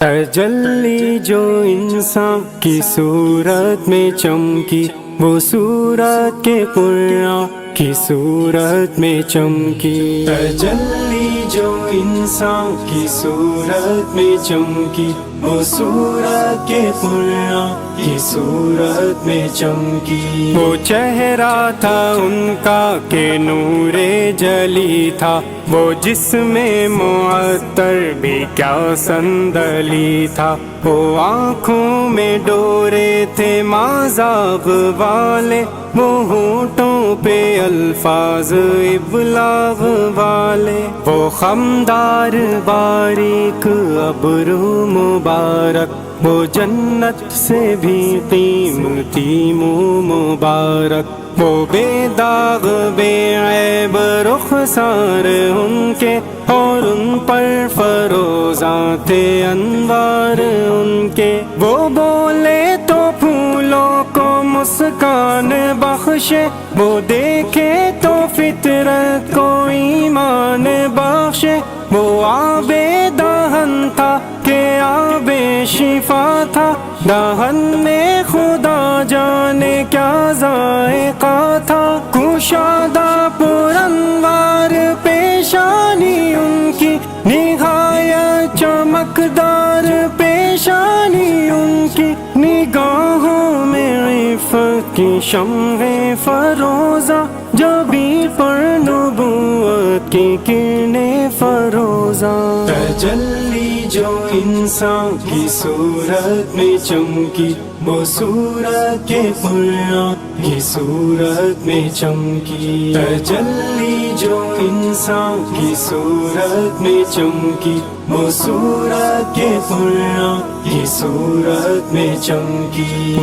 تجلی جو انسان کی صورت میں چمکی، وہ صورت کے قرآن کی صورت میں چمکی۔ تجلی جو انسان کی صورت میں چمکی، وہ صورت کے قرآن کی صورت میں چمکی۔ وہ چہرہ تھا ان کا کہ نور جلی تھا، وہ جسم معطر بھی کیا صندلی تھا۔ وہ آنکھوں میں ڈورے تھے مازاغ والے، وہ ہونٹوں پہ الفاظ ابلاغ والے۔ وہ خمدار باریک ابرو مبارک، وہ جنت سے بھی قیمتی منہ مبارک۔ وہ بے داغ بے عیب رخسار ان کے، اور ان پر فروزاں تھے انوار ان کے۔ وہ بولے تو پھولوں کو مسکان بخشے، وہ دیکھے تو فطرت کو ایمان بخشے۔ وہ آب دہن تھا کہ آب شفا تھا، دہن میں خدا جانے کیا ذائقہ تھا۔ کشادہ پرانوار پیشانی ان کی، نہایت چمکدار پیشانی ان کی۔ نگاہوں میں عفت کی شمع فروزہ، جبیں پر نبوت کی کرنیں فروزہ۔ تجلی جو انسان کی صورت میں چمکی، وہ صورت کے قرآن کی صورت میں چمکی۔ تجلی جو انسان کی صورت میں چمکی، وہ صورت کے قرآن کی صورت میں چمکی۔